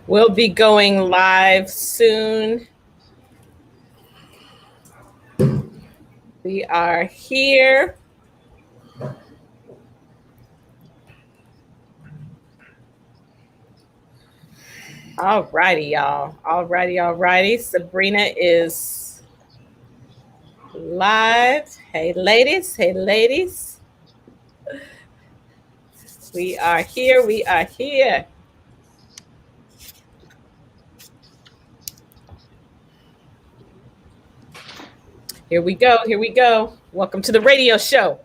We'll be going live soon. We are here. All righty, y'all. All righty. Sabrina is live. Hey, ladies. We are here. Here we go. Welcome to the radio show.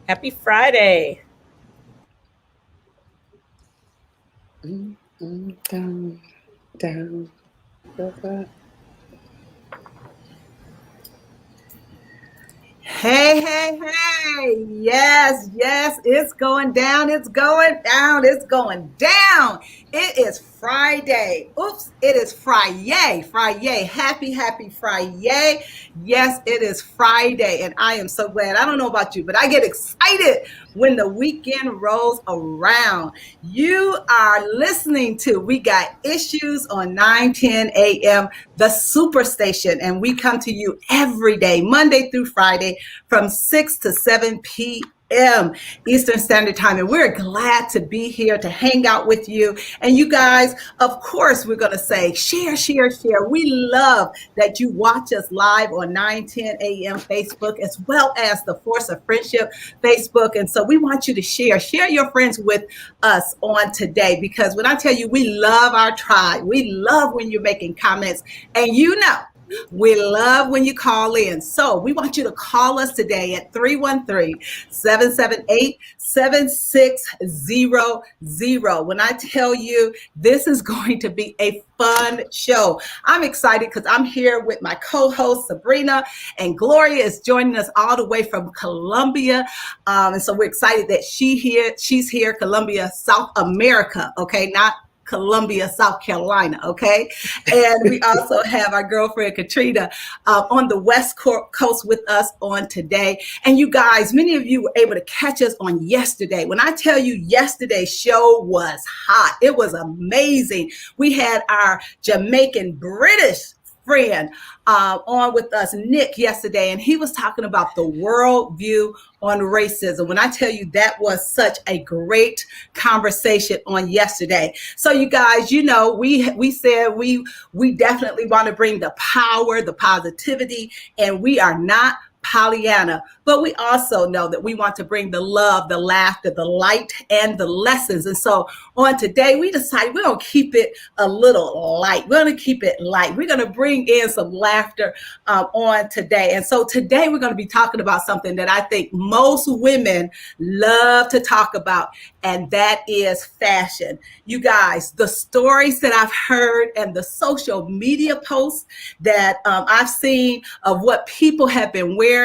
Happy Friday. Down. Hey. Yes, it's going down. It is Friday. It is Friday. Happy Friday. Yes, it is Friday. And I am so glad. I don't know about you, but I get excited when the weekend rolls around. You are listening to We Got Issues on 9:10 a.m., the Superstation. And we come to you every day, Monday through Friday, from 6 to 7 p.m. Eastern Standard Time. And we're glad to be here to hang out with you. And you guys, of course, we're going to say share. We love that you watch us live on 9:10 a.m. Facebook, as well as the Force of Friendship Facebook. And so we want you to share your friends with us on today, because when I tell you we love our tribe, we love when you're making comments, and we love when you call in. So we want you to call us today at 313-778-7600. When I tell you this is going to be a fun show, I'm excited because I'm here with my co-host Sabrina, and Gloria is joining us all the way from Colombia. And so we're excited that she's here, Colombia, South America, okay? Not Columbia, South Carolina, okay? And we also have our girlfriend Caterina on the West Coast with us on today. And you guys, many of you were able to catch us on yesterday. When I tell you yesterday's show was hot, it was amazing. We had our Jamaican British friend on with us, Nick, yesterday, and he was talking about the world view on racism. When I tell you that was such a great conversation on yesterday. So you guys, we said we definitely want to bring the power, the positivity, and we are not Pollyanna, but we also know that we want to bring the love, the laughter, the light, and the lessons. And so on today, we decided we're going to keep it a little light. We're going to keep it light. We're going to bring in some laughter on today. And so today we're going to be talking about something that I think most women love to talk about, and that is fashion. You guys, the stories that I've heard and the social media posts that I've seen of what people have been wearing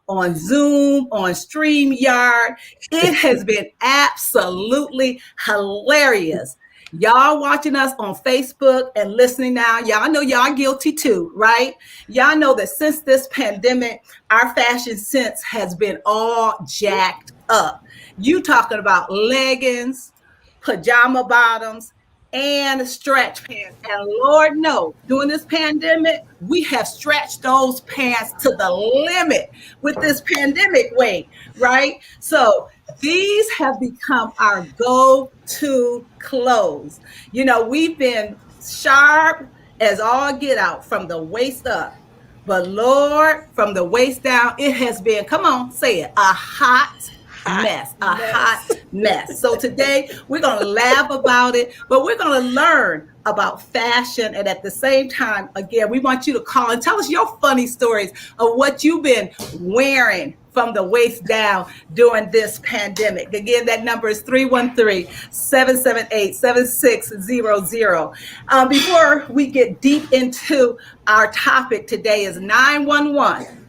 on Zoom, on StreamYard, it has been absolutely hilarious. Y'all watching us on Facebook and listening now, y'all know y'all guilty too, right? Y'all know that since this pandemic, our fashion sense has been all jacked up. You talking about leggings, pajama bottoms, and stretch pants. And Lord knows, during this pandemic, we have stretched those pants to the limit with this pandemic weight, right? So these have become our go-to clothes. We've been sharp as all get out from the waist up. But Lord, from the waist down, it has been, come on, say it, a hot mess, a hot mess. So today we're going to laugh about it, but we're going to learn about fashion. And at the same time, again, we want you to call and tell us your funny stories of what you've been wearing from the waist down during this pandemic. Again, that number is 313-778-7600. Before we get deep into our topic today is 911.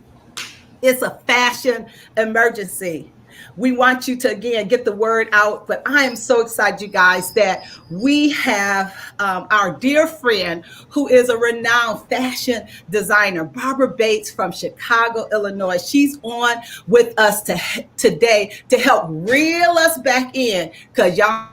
It's a fashion emergency. We want you to, again, get the word out, but I am so excited, you guys, that we have our dear friend who is a renowned fashion designer, Barbara Bates from Chicago, Illinois. She's on with us today to help reel us back in, because y'all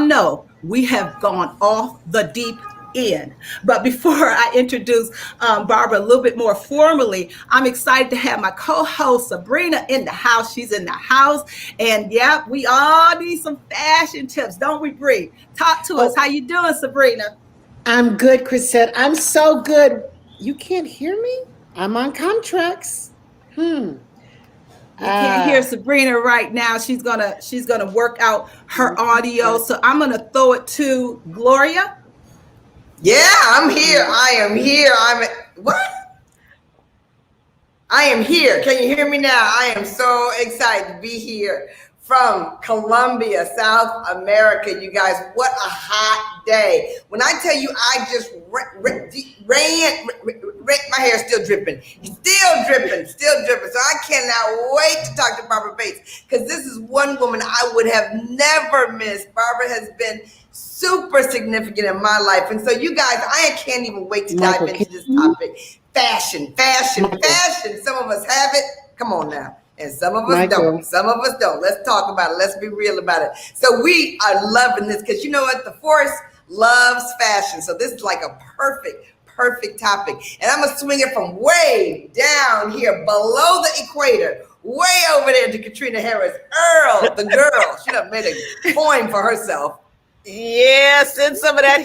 know we have gone off the deep end. But before I introduce Barbara a little bit more formally, I'm excited to have my co-host Sabrina in the house. She's in the house, and yeah, we all need some fashion tips, don't we, Bree? Talk to us. How you doing, Sabrina? I'm good, Crisette. I'm so good. You can't hear me? I'm on contracts. You can't hear Sabrina right now. She's gonna work out her audio. So I'm gonna throw it to Gloria. Yeah, I'm here. I am here. I am here. Can you hear me now? I am so excited to be here from Colombia, South America. You guys, what a hot day. When I tell you, I just ran, my hair is still dripping. Still dripping. So I cannot wait to talk to Barbara Bates, because this is one woman I would have never missed. Barbara has been super significant in my life. And so you guys, I can't even wait to dive into this topic. Fashion. Some of us have it. Come on now. And some of us don't. Let's talk about it. Let's be real about it. So we are loving this, because you know what? The force loves fashion. So this is like a perfect topic. And I'm going to swing it from way down here below the equator, way over there to Caterina Harris, Earl, the girl. She done made a poem for herself. Yeah, send some of that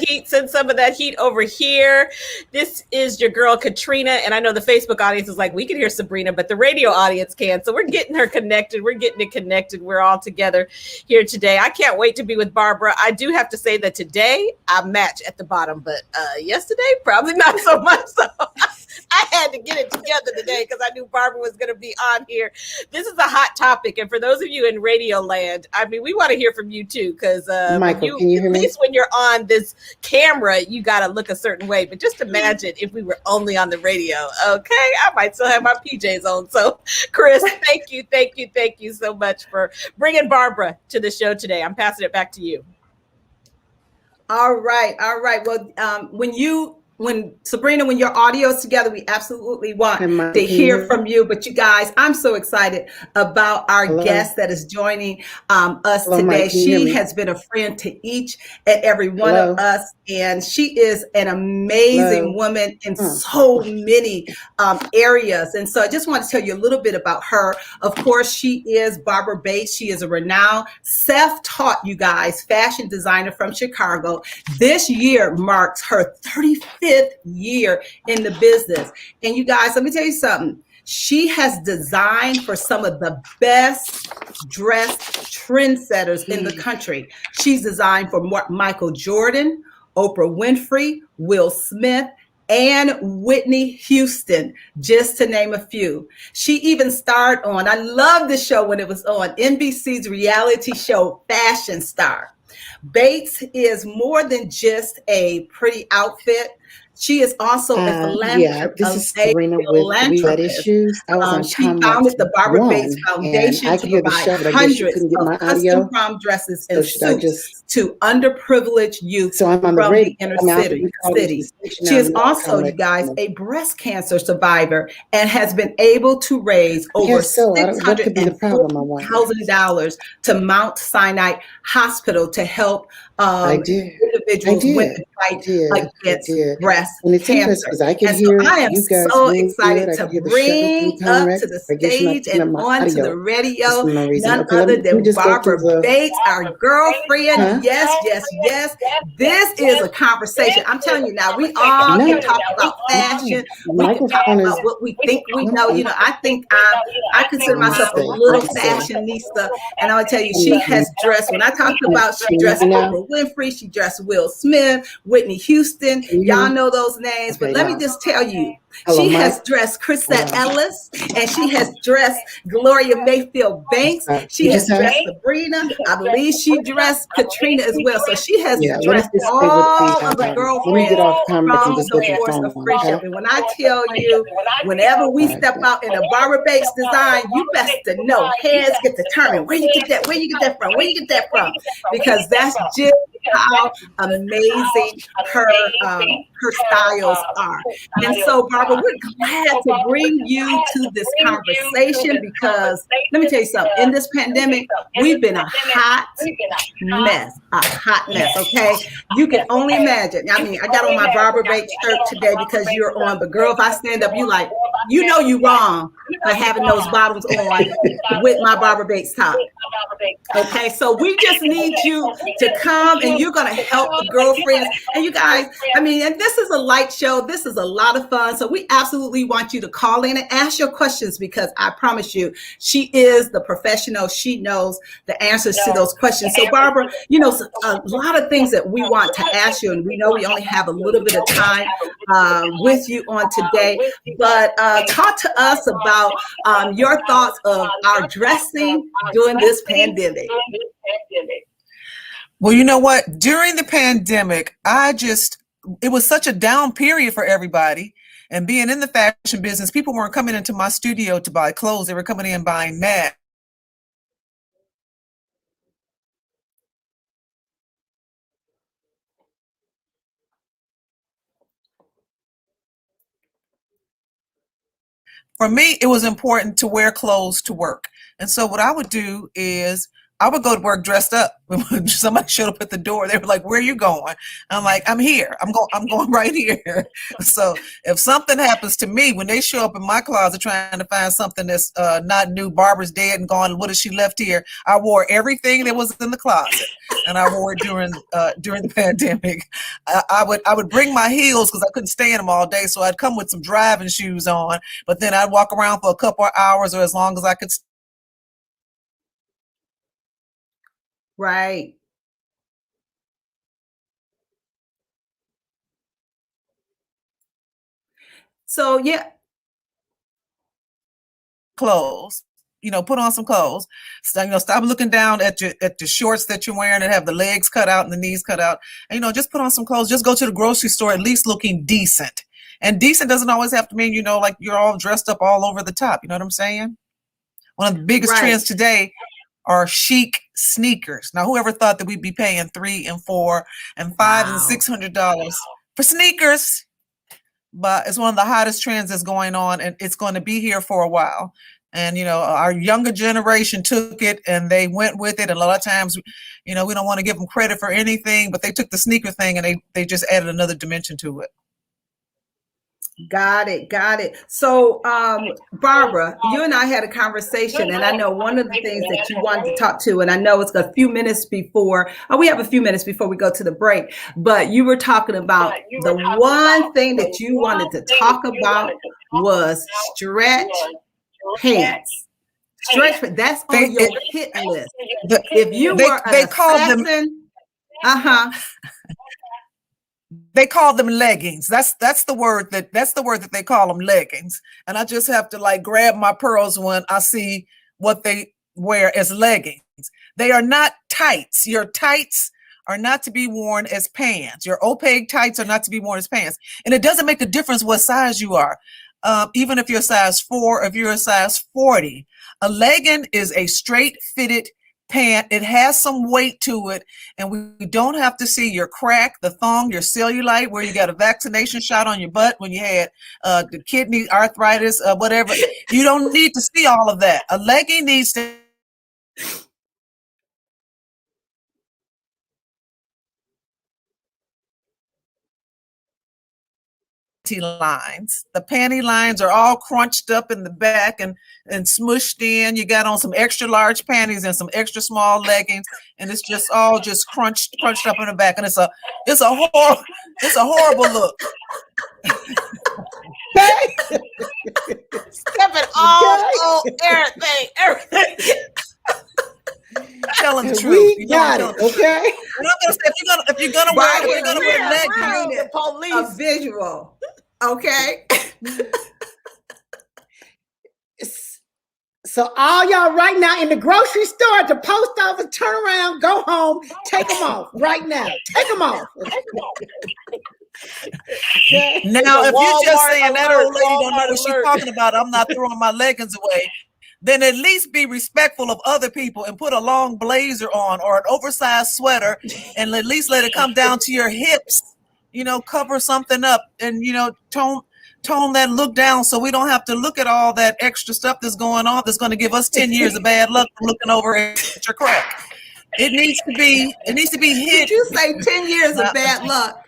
heat over here. This is your girl Caterina, and I know the Facebook audience is like, we can hear Sabrina, but the radio audience can. So we're getting her connected. We're getting it connected. We're all together here today. I can't wait to be with Barbara. I do have to say that today I match at the bottom, but yesterday probably not so much. So I had to get it together today because I knew Barbara was going to be on here. This is a hot topic, and for those of you in radio land, I mean, we want to hear from you too, because Michael, can you hear me? At least when you're on this camera, you got to look a certain way. But just imagine if we were only on the radio. Okay, I might still have my PJs on. So, Chris, thank you so much for bringing Barbara to the show today. I'm passing it back to you. All right. Well, when Sabrina, when your audio is together, we absolutely want to hear from you. But you guys, I'm so excited about our guest that is joining us today. Mike, she has been a friend to each and every one of us, and she is an amazing woman in so many areas. And so I just want to tell you a little bit about her. Of course, she is Barbara Bates. She is a renowned, self-taught, you guys, fashion designer from Chicago. This year marks her 35th year in the business. And you guys, let me tell you something. She has designed for some of the best dressed trendsetters in the country. She's designed for Michael Jordan, Oprah Winfrey, Will Smith, and Whitney Houston, just to name a few. She even starred on, I love this show when it was on, NBC's reality show, Fashion Star. Bates is more than just a pretty outfit. She is also a philanthropist. Yeah, this is Sabrina with Red Issues. I was on she founded the Barbara Bates Foundation to provide hundreds of custom prom dresses and suits to underprivileged youth from the inner city. She is also, you guys, a breast cancer survivor and has been able to raise over $640,000 to Mount Sinai Hospital to help individuals with the fight against breast cancer. I am so excited to bring up to the stage and onto the radio none other than Barbara Bates, our girlfriend. Yes. This is a conversation. I'm telling you now, we all can talk about fashion. We can talk Microphone about is. what we think we know. You know, I consider myself a little fashionista, and I'll tell you, she has dressed. When I talk about, she dressed Oprah Winfrey, she dressed Will Smith, Whitney Houston. Y'all know those names, but let me just tell you, she has dressed Crisette Ellis, and she has dressed Gloria Mayfield Banks. She has dressed Sabrina. I believe she dressed Caterina as well. So she has dressed all of the girlfriends from the Force of Friendship. And when I tell you, whenever we step out in a Barbara Banks design, you best to know, hands get determined. Where you get that? Where you get that from? Where you get that from? Because that's just how amazing her styles are. And so, Barbara, we're glad to bring you to this conversation because let me tell you something. In this pandemic, we've been a hot mess. Okay, you can only imagine. I mean, I got on my Barbara Banks shirt today because you're on, but girl, if I stand up, you like, you know, you wrong for having those bottoms on with my Barbara Banks top. Okay, so we just need you to come, and you're going to help the girlfriends. And you guys, I mean, and this is a light show. This is a lot of fun. So we absolutely want you to call in and ask your questions because I promise you, she is the professional. She knows the answers to those questions. So Barbara, you know, a lot of things that we want to ask you, and we know we only have a little bit of time with you on today, but talk to us about your thoughts of our dressing during this pandemic. Well, you know what? During the pandemic, it was such a down period for everybody. And being in the fashion business, people weren't coming into my studio to buy clothes. They were coming in buying masks. For me, it was important to wear clothes to work. And so what I would do is I would go to work dressed up. When somebody showed up at the door, they were like, "Where are you going?" I'm like, "I'm here. I'm going right here." So if something happens to me, when they show up in my closet trying to find something that's not new, Barbara's dead and gone, what has she left here? I wore everything that was in the closet, and I wore it during the pandemic. I would bring my heels because I couldn't stay in them all day, so I'd come with some driving shoes on. But then I'd walk around for a couple of hours or as long as I could. Right. So yeah. Clothes, put on some clothes. So, stop looking down at your shorts that you're wearing that have the legs cut out and the knees cut out. And, just put on some clothes. Just go to the grocery store at least looking decent. And decent doesn't always have to mean, like you're all dressed up all over the top. You know what I'm saying? One of the biggest trends today are chic sneakers. Now, whoever thought that we'd be paying $300 and $400 and $500 and $600 for sneakers? But it's one of the hottest trends that's going on, and it's going to be here for a while. And, our younger generation took it and they went with it. And a lot of times, we don't want to give them credit for anything, but they took the sneaker thing and they just added another dimension to it. Got it. So, Barbara, you and I had a conversation, and I know one of the things that you wanted to talk to, and I know it's a few minutes before, we have a few minutes before we go to the break, but you were talking about the one thing that you wanted to talk about was stretch pants. That's on your hit list. If you were an assassin, they call them leggings. That's the word that they call them, leggings. And I just have to grab my pearls when I see what they wear as leggings. They are not tights. Your tights are not to be worn as pants. Your opaque tights are not to be worn as pants. And it doesn't make a difference what size you are. Even if you're a size 4, if you're a size 40, a legging is a straight fitted pant. It has some weight to it, and we don't have to see your crack, the thong, your cellulite, where you got a vaccination shot on your butt when you had the kidney arthritis, whatever. You don't need to see all of that. A legging needs to lines. The panty lines are all crunched up in the back and smushed in. You got on some extra large panties and some extra small leggings, and it's just all crunched up in the back, and it's a horrible look. everything. Telling the truth. We got it, okay? And I'm gonna say, if you're gonna wear leggings, Real, the a police. visual. Okay. So all y'all right now in the grocery store, at the post office, turn around, go home, take them off right now. Take them off. Okay. Now, if you're just saying that old lady don't know Walmart what she's alert. talking about, I'm not throwing my leggings away, then at least be respectful of other people and put a long blazer on or an oversized sweater and at least let it come down to your hips, cover something up and, tone that look down so we don't have to look at all that extra stuff that's going on that's going to give us 10 years of bad luck from looking over at your crack. It needs to be hid. Did you say 10 years of bad luck?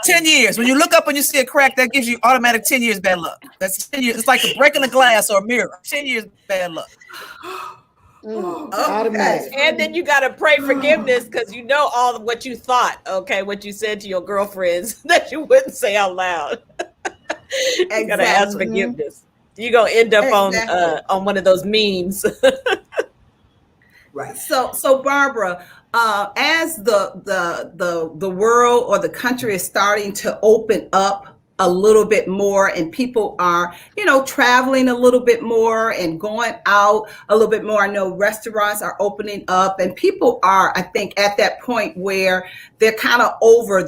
10 years. When you look up and you see a crack, that gives you automatic 10 years bad luck. That's 10 years. It's like breaking a glass or a mirror. 10 years bad luck. Automatic. And then you got to pray forgiveness because you know all of what you thought, okay, what you said to your girlfriends that you wouldn't say out loud. You got to ask forgiveness. You're going to end up on one of those memes. Right. So Barbara, as the world or the country is starting to open up a little bit more and people are, traveling a little bit more and going out a little bit more. I know restaurants are opening up and people are, I think, at that point where they're kind of over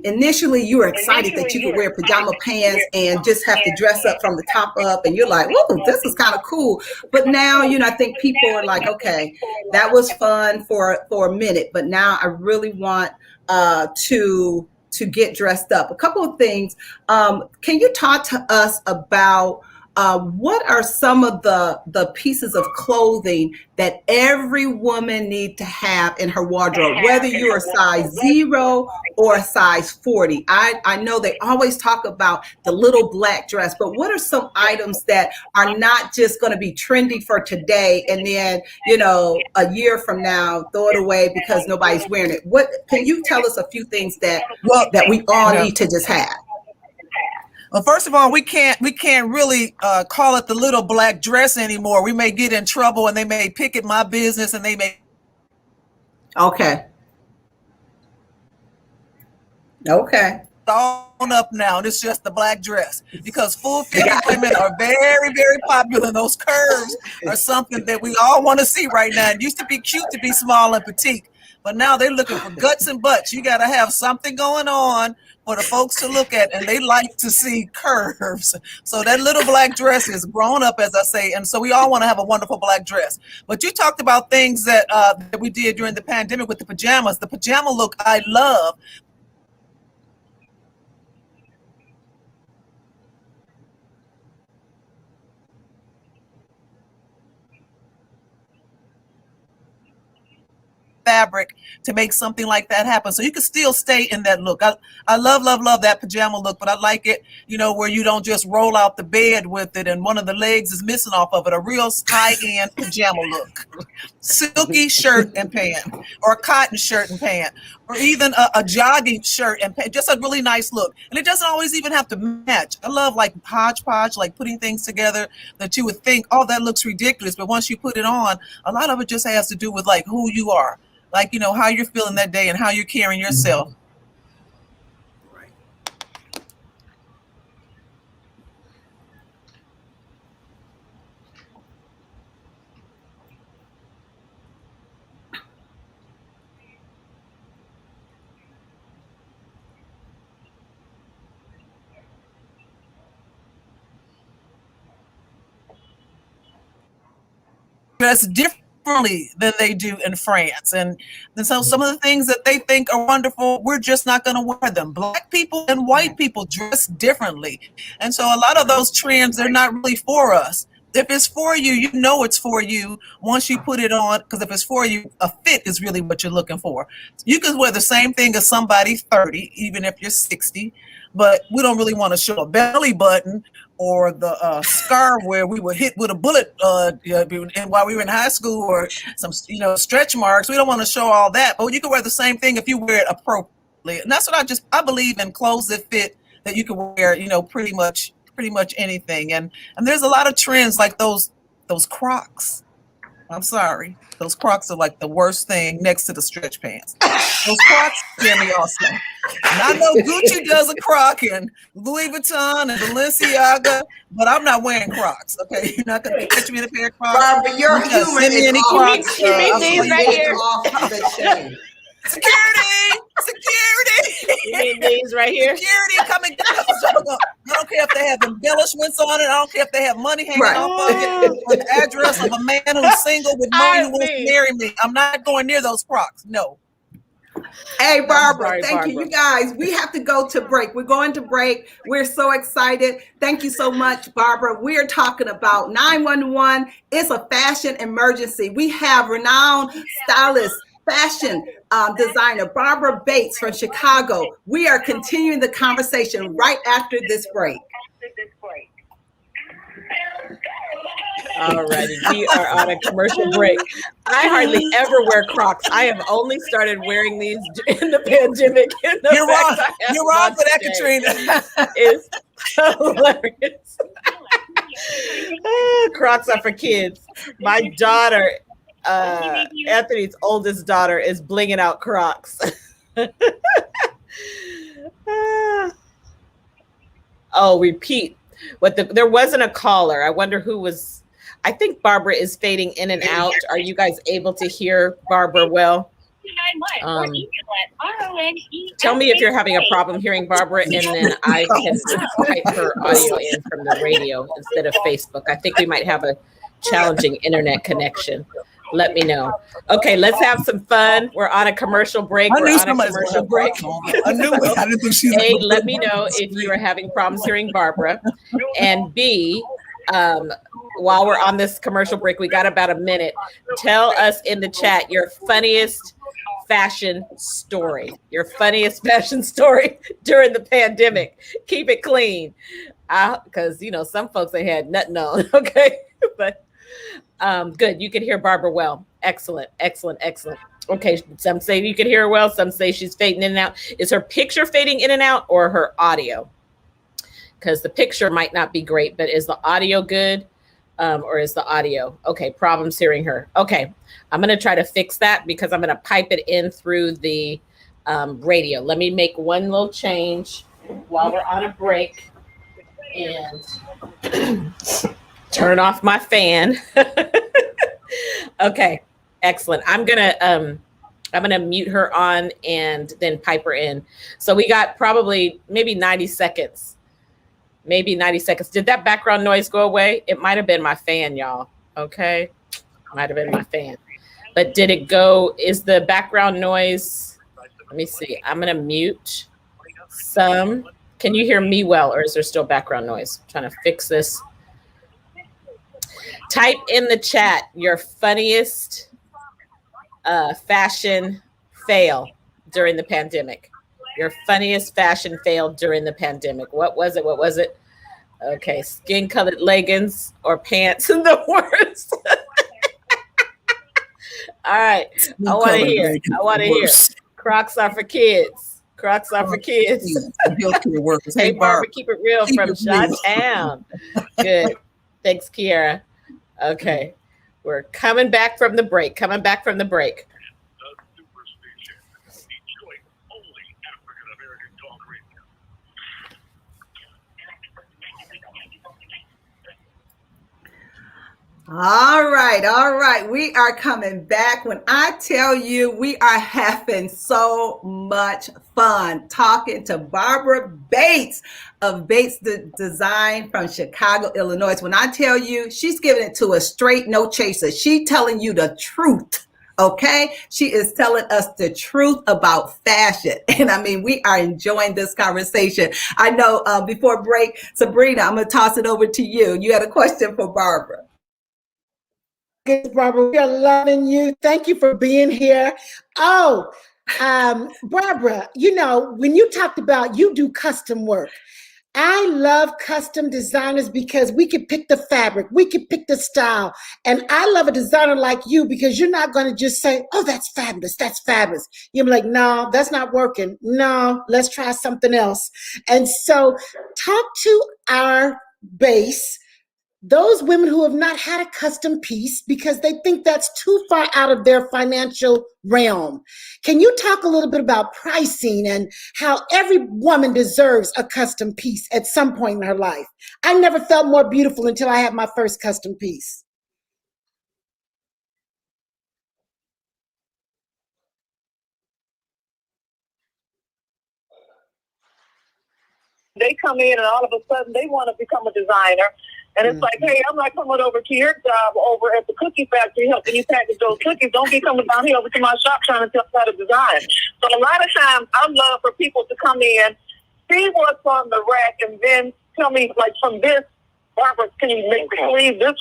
initially you were excited that you could wear pajama pants and just have to dress up from the top up. And you're like, whoa, this is kind of cool. But now, I think people are like, okay, that was fun for a minute, but now I really want to get dressed up. A couple of things. Can you talk to us about what are some of the pieces of clothing that every woman needs to have in her wardrobe, whether you're a size 0 or a size 40? I know they always talk about the little black dress, but what are some items that are not just going to be trendy for today and then, a year from now, throw it away because nobody's wearing it? What can you tell us a few things that we all need to just have? Well, first of all, we can't really call it the little black dress anymore. We may get in trouble and they may picket my business and they may. Okay. On up now, and it's just the black dress because full-fitted women are very, very popular. Those curves are something that we all want to see right now. It used to be cute to be small and petite, but now they're looking for guts and butts. You got to have something going on for the folks to look at, and they like to see curves. So that little black dress is grown up, as I say, and so we all want to have a wonderful black dress. But you talked about things that we did during the pandemic with the pajamas. The pajama look I love. Fabric to make something like that happen, so you can still stay in that look. I love that pajama look, but I like it, where you don't just roll out the bed with it and one of the legs is missing off of it. A real high-end pajama look, silky shirt and pant, or a cotton shirt and pant, or even a jogging shirt and pant. Just a really nice look, and it doesn't always even have to match. I love like hodgepodge, like putting things together that you would think, oh, that looks ridiculous, but once you put it on, a lot of it just has to do with like who you are. Like, how you're feeling that day and how you're carrying yourself. Right. Dress differently than they do in France. And so some of the things that they think are wonderful, we're just not going to wear them. Black people and white people dress differently. And so a lot of those trends, they're not really for us. If it's for you, you know it's for you once you put it on, because if it's for you, a fit is really what you're looking for. You can wear the same thing as somebody 30, even if you're 60, but we don't really want to show a belly button or the scar where we were hit with a bullet and while we were in high school, or some stretch marks. We don't want to show all that, but you can wear the same thing if you wear it appropriately. And that's what I believe in, clothes that fit, that you can wear pretty much anything. And there's a lot of trends like those those Crocs. I'm sorry. Those Crocs are like the worst thing next to the stretch pants. Those Crocs scare me also. And I know Gucci does a Croc and Louis Vuitton and Balenciaga, but I'm not wearing Crocs. Okay, you're not gonna catch me in a pair of Crocs. Barbara, your humor Send me is any off. Crocs. You mean these right here? Off the chain. Security! Security! You mean these right here? Security coming down. I don't care if they have embellishments on it. I don't care if they have money hanging Right. off of it. Or the address of a man who's single with money who wants to marry me. I'm not going near those Crocs. No. Hey, Barbara, sorry, thank you. You guys, we have to go to break. We're going to break. We're so excited. Thank you so much, Barbara. We are talking about 911. It's a fashion emergency. We have renowned stylist, fashion designer Barbara Bates from Chicago. We are continuing the conversation right after this break. All righty, we are on a commercial break. I hardly ever wear Crocs. I have only started wearing these in the pandemic. You're wrong. You're wrong for that, Caterina. It's hilarious. Crocs are for kids. My daughter, Anthony's oldest daughter, is blinging out Crocs. Oh, repeat. There wasn't a caller. I wonder who was. I think Barbara is fading in and out. Are you guys able to hear Barbara well? Tell me if you're having a problem hearing Barbara, and then I can type her audio in from the radio instead of Facebook. I think we might have a challenging internet connection. Let me know. Okay, let's have some fun. We're on a commercial break. I knew We're on a somebody commercial break. I knew it. I didn't think she was A, let me know if you are having problems hearing Barbara. And B, while we're on this commercial break, we got about a minute. Tell us in the chat your funniest fashion story. Your funniest fashion story during the pandemic. Keep it clean. Because, you know, some folks, they had nothing on. Okay. But good. You can hear Barbara well. Excellent. Excellent. Excellent. Okay. Some say you can hear her well. Some say she's fading in and out. Is her picture fading in and out or her audio? Because the picture might not be great, but is the audio good? Or is the audio? Okay. Problems hearing her. Okay. I'm going to try to fix that because I'm going to pipe it in through the radio. Let me make one little change while we're on a break and turn off my fan. Okay, excellent. I'm gonna mute her on and then pipe her in. So we got probably maybe 90 seconds. Maybe 90 seconds. Did that background noise go away? It might have been my fan, y'all. Okay, might have been my fan. But did it go? Is the background noise? Let me see. I'm gonna mute some. Can you hear me well, or is there still background noise? I'm trying to fix this. Type in the chat your funniest fashion fail during the pandemic. Your funniest fashion fail during the pandemic. What was it? What was it? Okay, skin-colored leggings or pants in the worst. All right, I want to hear. I want to hear. Crocs are for kids. Crocs are for kids. Healthcare workers. Hey, Barbara, keep it real from Chi-Town. Good. Thanks, Kiara. Okay. We're coming back from the break. All right. We are coming back. When I tell you, we are having so much fun talking to Barbara Bates of Bates Design from Chicago, Illinois. When I tell you, she's giving it to us straight, no chaser. She's telling you the truth. Okay, she is telling us the truth about fashion. And I mean, we are enjoying this conversation. I know before break, Sabrina, I'm going to toss it over to you. You had a question for Barbara. Good, Barbara. We are loving you. Thank you for being here. Oh, Barbara, you know, when you talked about you do custom work, I love custom designers because we can pick the fabric, we can pick the style. And I love a designer like you because you're not going to just say, oh, that's fabulous. That's fabulous. You're like, no, that's not working. No, let's try something else. And so talk to our base those women who have not had a custom piece because they think that's too far out of their financial realm. Can you talk a little bit about pricing and how every woman deserves a custom piece at some point in her life? I never felt more beautiful until I had my first custom piece. They come in and all of a sudden they want to become a designer. And it's like, hey, I'm not coming over to your job over at the cookie factory helping you package those cookies. Don't be coming down here over to my shop trying to tell me how to design. So a lot of times I love for people to come in, see what's on the rack, and then tell me, like, from this, Barbara, can you make the sleeve this?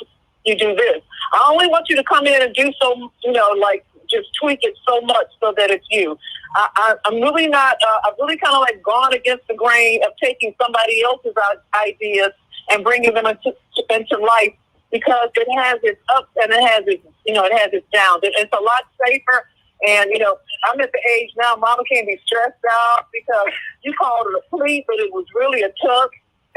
You do this. I only want you to come in and do so, like, just tweak it so much so that it's you. I'm really not, I've really kind of like gone against the grain of taking somebody else's ideas and bringing them into life, because it has its ups and it has its, it has its downs. It's a lot safer. And, I'm at the age now, mama can't be stressed out because you called it a pleat, but it was really a tuck.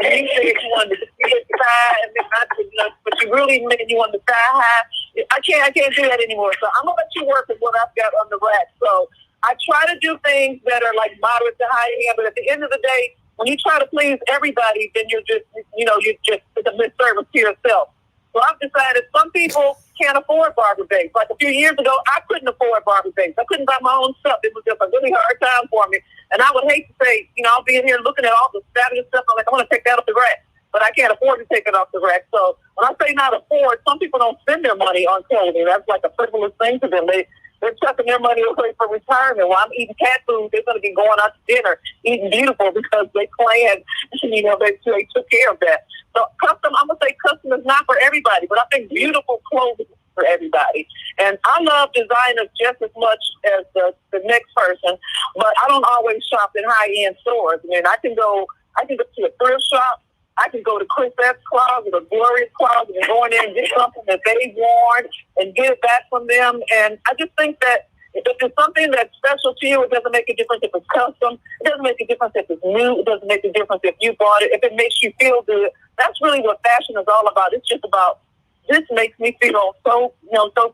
And you said you wanted to get thigh, and then but you really meant you wanted the thigh high. I can't do that anymore. So I'm gonna let you work with what I've got on the rack. So I try to do things that are like moderate to high end, but at the end of the day, when you try to please everybody, then you're just it's a misservice to yourself. So I've decided some people can't afford Barbara Banks. Like a few years ago, I couldn't afford Barbara Banks. I couldn't buy my own stuff. It was just a really hard time for me. And I would hate to say, I'll be in here looking at all the fabulous stuff. I'm like, I want to take that off the rack, but I can't afford to take it off the rack. So when I say not afford, some people don't spend their money on clothing. That's like a frivolous thing to them. They're chucking their money away for retirement. While I'm eating cat food, they're going to be going out to dinner, eating beautiful because they planned, they took care of that. So custom, I'm going to say custom is not for everybody, but I think beautiful clothing is for everybody. And I love designers just as much as the next person, but I don't always shop in high-end stores. I mean, I can go to a thrift shop. I can go to Crisette's closet or Gloria's closet and go in there and get something that they've worn and get it back from them. And I just think that if it's something that's special to you, it doesn't make a difference if it's custom. It doesn't make a difference if it's new. It doesn't make a difference if you bought it. If it makes you feel good, that's really what fashion is all about. It's just about, this makes me feel so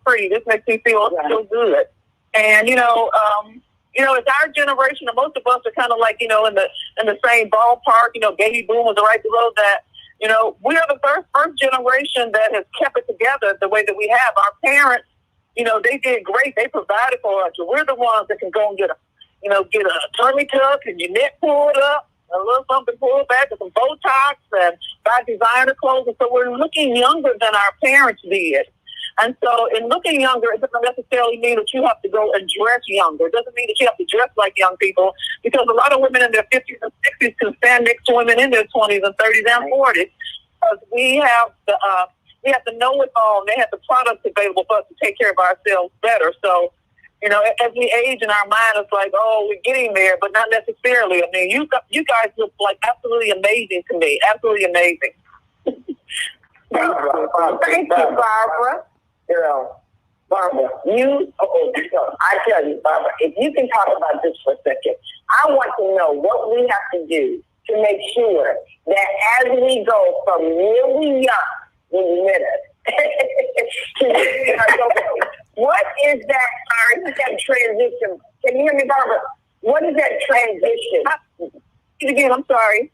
free. This makes me feel so good. And, it's our generation, and most of us are kind of like, in the same ballpark. Baby boom was right below that. We are the first generation that has kept it together the way that we have. Our parents, they did great. They provided for us. We're the ones that can go and get a tummy tuck and your neck pulled up, a little something pulled back, and some Botox, and buy designer clothes. And so we're looking younger than our parents did. And so in looking younger, it doesn't necessarily mean that you have to go and dress younger. It doesn't mean that you have to dress like young people, because a lot of women in their 50s and 60s can stand next to women in their 20s and 30s and 40s. Because we have the know-it-all, and they have the products available for us to take care of ourselves better. So, as we age in our mind, it's like, oh, we're getting there, but not necessarily. I mean, you guys look like absolutely amazing to me. Absolutely amazing. Thank you, Barbara. Girl, Barbara, I tell you, Barbara, if you can talk about this for a second, I want to know what we have to do to make sure that as we go from really young, when you met us, what is that transition? Can you hear me, Barbara? What is that transition? Again, I'm sorry.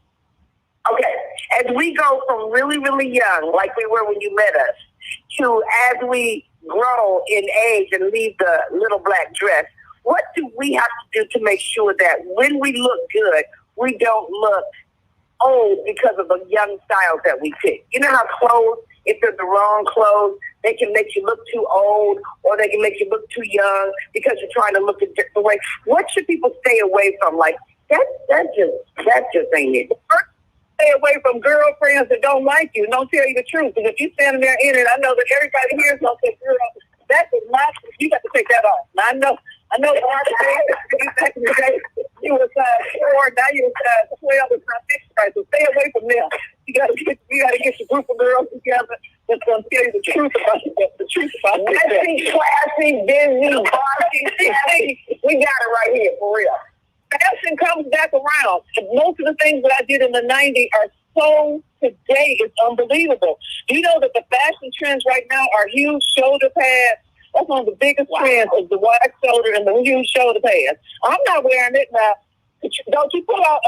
Okay, as we go from really, really young, like we were when you met us, to as we grow in age and leave the little black dress, what do we have to do to make sure that when we look good, we don't look old because of the young styles that we pick? You know how clothes, if they're the wrong clothes, they can make you look too old, or they can make you look too young because you're trying to look a different way. What should people stay away from? Like, that just ain't it. Stay away from girlfriends that don't like you and don't tell you the truth. Because if you standing there in it, I know that everybody here is going to say, girl, that is not, you got to take that off. Now, I know back in the day, you were size 4, now you're size 12, it's not fixed right. So stay away from them. You got to get your group of girls together that's going to tell you the truth about yourself. Classy, busy, bossy. We got it right here, for real. Fashion comes back around. And most of the things that I did in the 90s are so today is unbelievable. Do you know that the fashion trends right now are huge shoulder pads? That's one of the biggest trends is the wide shoulder and the huge shoulder pads. I'm not wearing it now. Don't you pull out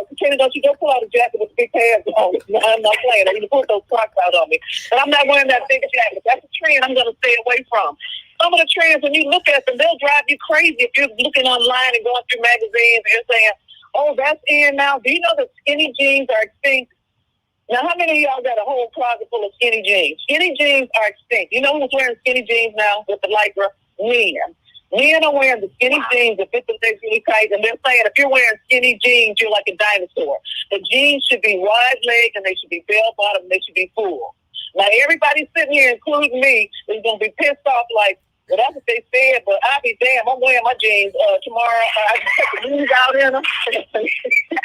Katrina, don't you go pull out a jacket with big pads on it. I'm not playing. You can put those socks out on me. But I'm not wearing that big jacket. That's a trend I'm going to stay away from. Some of the trends, when you look at them, they'll drive you crazy if you're looking online and going through magazines and you're saying, oh, that's in now. Do you know that skinny jeans are extinct? Now, how many of y'all got a whole closet full of skinny jeans? Skinny jeans are extinct. You know who's wearing skinny jeans now with the Lycra? Men. Men are wearing the skinny jeans that fit the legs really tight, and they're saying if you're wearing skinny jeans, you're like a dinosaur. The jeans should be wide leg and they should be bell bottom and they should be full. Now, everybody sitting here, including me, is going to be pissed off like, well, that's what they said, but I'll be damn, I'm wearing my jeans tomorrow. I can put the knees out in them,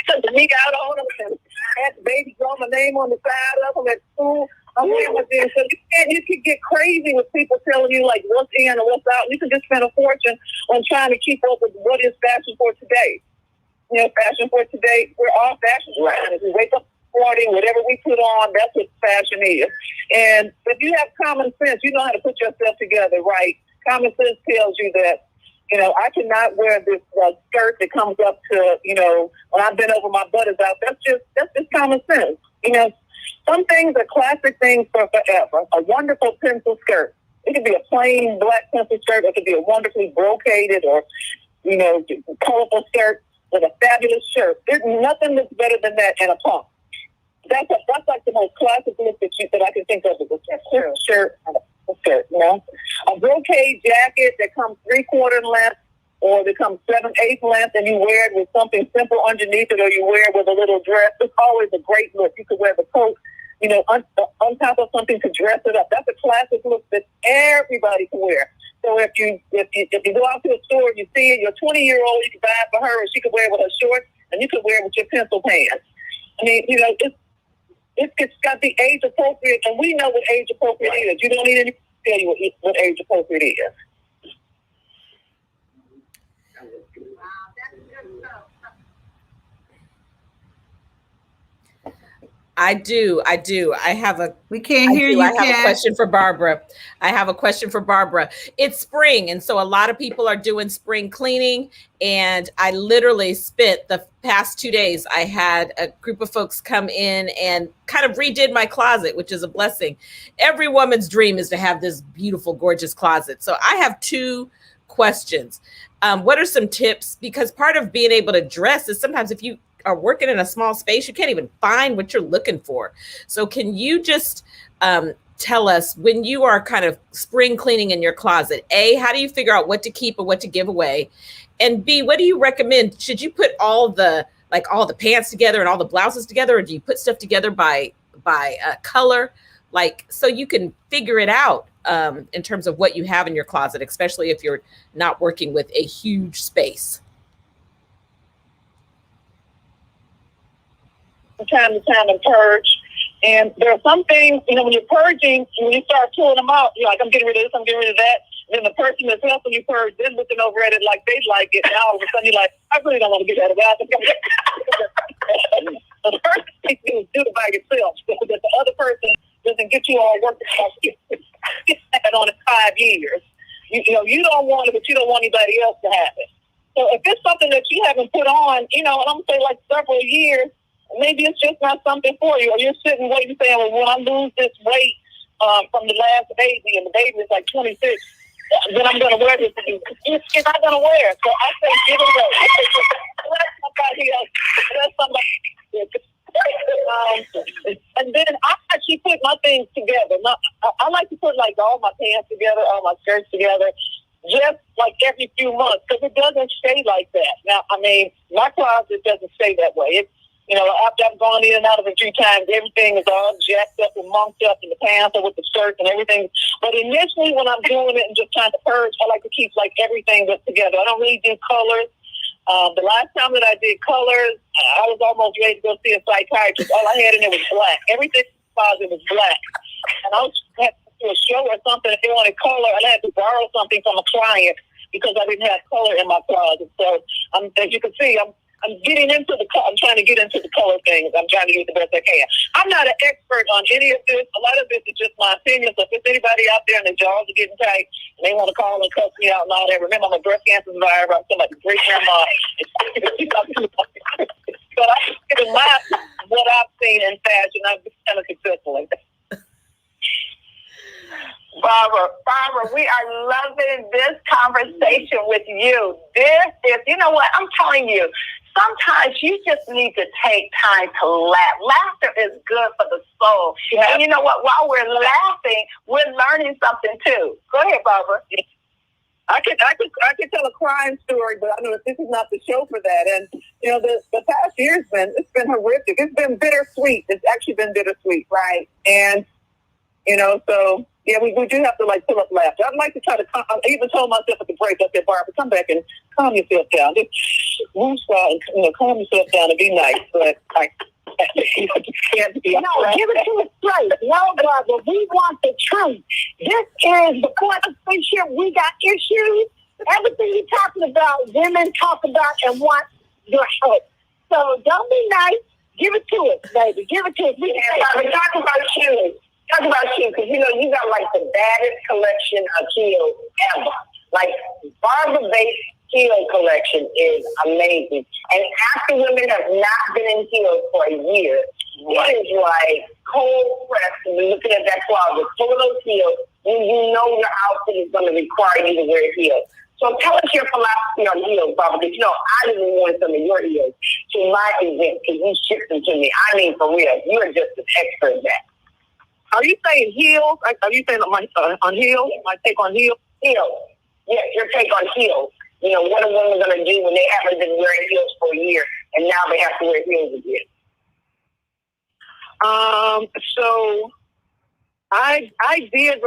put the knee out on them, and had the baby draw my name on the side of them at school. I'm wearing my jeans. So you can get crazy with people telling you, like, what's in and what's out. You can just spend a fortune on trying to keep up with what is fashion for today. You know, fashion for today, we're all fashion designers. We wake up sporting, whatever we put on, that's what fashion is. And if you have common sense, you know how to put yourself together, right? Common sense tells you that, you know, I cannot wear this skirt that comes up to, you know, when I bend over my butt is out. That's just common sense. You know, some things are classic things for forever. A wonderful pencil skirt. It could be a plain black pencil skirt. It could be a wonderfully brocaded or, you know, colorful skirt with a fabulous shirt. There's nothing that's better than that in a pump. That's like the most classic look that I can think of is a shirt and a skirt, you know. A brocade jacket that comes 3/4 length or that comes 7/8 length and you wear it with something simple underneath it or you wear it with a little dress. It's always a great look. You could wear the coat, you know, on top of something to dress it up. That's a classic look that everybody can wear. So if you go out to a store and you see it, your 20-year-old, you can buy it for her and she could wear it with her shorts and you could wear it with your pencil pants. I mean, you know, it's got the age appropriate, and we know what age appropriate is. You don't need anyone to tell you what age appropriate is. I do. I have a. We can't hear you. I have a question for Barbara. It's spring, and so a lot of people are doing spring cleaning. And I literally spent the past 2 days. I had a group of folks come in and kind of redid my closet, which is a blessing. Every woman's dream is to have this beautiful, gorgeous closet. So I have 2 questions. What are some tips? Because part of being able to dress is sometimes if you are working in a small space, you can't even find what you're looking for. So can you just tell us when you are kind of spring cleaning in your closet, A, how do you figure out what to keep and what to give away? And B, what do you recommend? Should you put all the pants together and all the blouses together, or do you put stuff together by color? Like, so you can figure it out in terms of what you have in your closet, especially if you're not working with a huge space. Time to time and purge. And there are some things, you know, when you're purging, when you start pulling them out, you're like, I'm getting rid of this, I'm getting rid of that. And then the person that's helping you purge, they're looking over at it like they like it. And all of a sudden you're like, I really don't want to get rid of that. So the first thing you do is do it by yourself so that the other person doesn't get you all working on it 5 years. You know, you don't want it, but you don't want anybody else to have it. So if it's something that you haven't put on, you know, and I'm going to say like several years, maybe it's just not something for you. Or you're sitting waiting saying, well, when I lose this weight from the last baby and the baby is like 26, then I'm going to wear this. You're not going to wear it. So I say give it away. Let somebody else. And then I actually put my things together. I like to put like all my pants together, all my skirts together, just like every few months, because it doesn't stay like that. Now, I mean, my closet doesn't stay that way. You know, after I've gone in and out of it 3 times, everything is all jacked up and monked up in the pants or with the skirts and everything. But initially, when I'm doing it and just trying to purge, I like to keep like everything together. I don't really do colors. The last time that I did colors, I was almost ready to go see a psychiatrist. All I had in it was black. Everything in the closet was black. And I had to do a show or something. If they wanted color, I had to borrow something from a client because I didn't have color in my closet. So as you can see, I'm trying to get into the color things. I'm trying to do the best I can. I'm not an expert on any of this. A lot of this is just my opinion. So if there's anybody out there and the jaws are getting tight and they want to call and cuss me out and all that, remember I'm a breast cancer survivor. I'm somebody's great grandma. But I'm just giving what I've seen in fashion. I've been kind of successful in that. Barbara, we are loving this conversation with you. This is, you know what, I'm telling you, sometimes you just need to take time to laugh. Laughter is good for the soul. Yeah. And you know what, while we're laughing, we're learning something too. Go ahead, Barbara. I could tell a crime story, but I know this is not the show for that. And you know, the past year's it's been horrific. It's been bittersweet. It's actually been bittersweet, right? And you know, so yeah, we do have to like pull up laughter. I'd like to try to. I even told myself at the break, I said, Barbara, come back and calm yourself down. Just and calm yourself down and be nice. But I just can't be. No, give it to us straight. No, Barbara, we want the truth. This is before the spaceship. We got issues. Everything you're talking about, women talk about and want your help. So don't be nice. Give it to us, baby. Give it to us. Barbara, talk about shoes. Talk about shoes, because you know you got like the baddest collection of heels ever. Like Barbara Bates' heel collection is amazing. And after women have not been in heels for a year, it is like cold press to be looking at that closet full of those heels when you know your outfit is going to require you to wear heels. So tell us your philosophy on heels, Barbara, because you know I didn't want some of your heels to my event because you shipped them to me. I mean, for real, you are just an expert at that. Are you saying heels? Are you saying on heels? My take on heels? Heels. Yes, your take on heels. You know, what are women going to do when they haven't been wearing heels for a year and now they have to wear heels again? So I did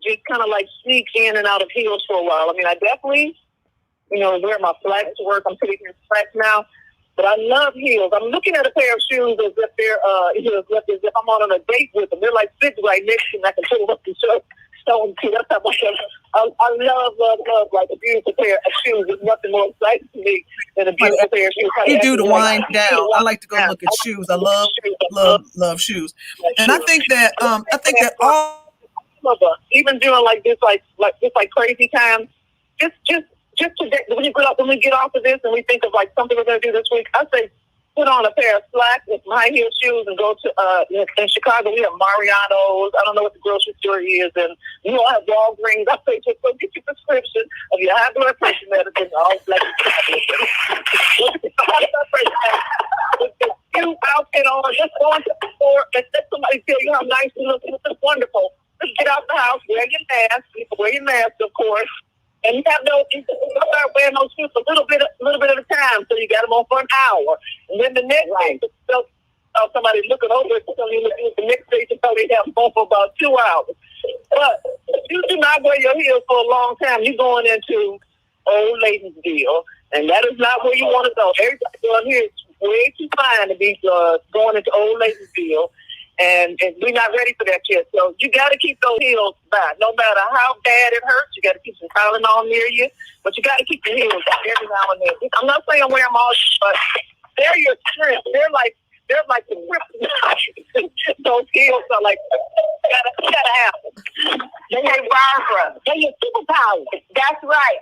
just kind of sneak in and out of heels for a while. I mean, I definitely, wear my flats to work. I'm sitting here in flats now. But I love heels. I'm looking at a pair of shoes as if they're, as if I'm on a date with them. They're like sitting right next to me. I can pull them up and show them to. That's how much I love like a beautiful pair of shoes. There's nothing more exciting to me than a beautiful pair of shoes. You do the wind down. I like to go look at shoes. I love shoes. And I think that all even doing this crazy time, just today, when we get off of this and we think of something we're going to do this week, I say put on a pair of slacks with high heel shoes and go to in Chicago we have Mariano's. I don't know what the grocery store is, and you all have Walgreens. I say just go get your prescription of your high blood pressure medicine. All black. With the cute outfit on, just go into the store and let somebody tell you how nice you look. It's just wonderful. Just get out the house, wear your mask. Wear your mask, of course. And you have you start wearing those shoes a little bit at a time, so you got them on for an hour. And then the next day, somebody looking over it, so you look at the next day, you probably have them on for about 2 hours. But if you do not wear your heels for a long time, you're going into old ladies' deal, and that is not where you want to go. Everybody down here is way too fine to be going into old ladies' deal. And we're not ready for that yet. So you got to keep those heels back. No matter how bad it hurts, you got to keep some Tylenol near you. But you got to keep the heels back every now and then. I'm not saying wear them all, but they're your strength. They're like the grip. Those heels are gotta have them. Hey, Barbara, they're your superpower. That's right.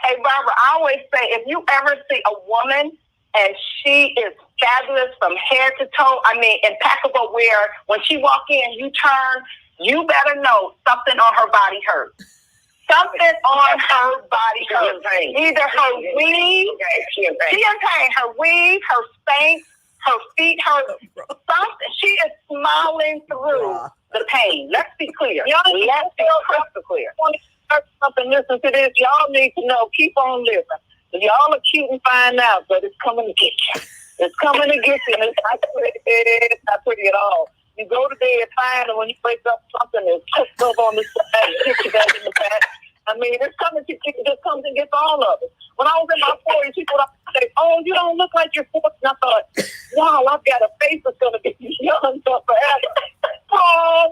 Hey, Barbara, I always say if you ever see a woman and she is fabulous from head to toe. I mean, impeccable wear. When she walk in, you turn, you better know something on her body hurts. Something on her body hurts. Either her weave, she in pain. Her weave, her Spanx, her feet hurt. Something. She is smiling through the pain. Let's be clear. Let's be crystal clear. Something, listen to this. Y'all need to know. Keep on living. Y'all are cute and fine now, but it's coming to get you. It's coming to get you, and it's not pretty at all. You go to bed fine, and when you wake up, something is cooked up on the side, hit you back in the back. I mean, it's coming to get you. It just comes and gets all of it. When I was in my 40s, people would say, "Oh, you don't look like you're 40." And I thought, "Wow, I've got a face that's going to be young for forever." Oh,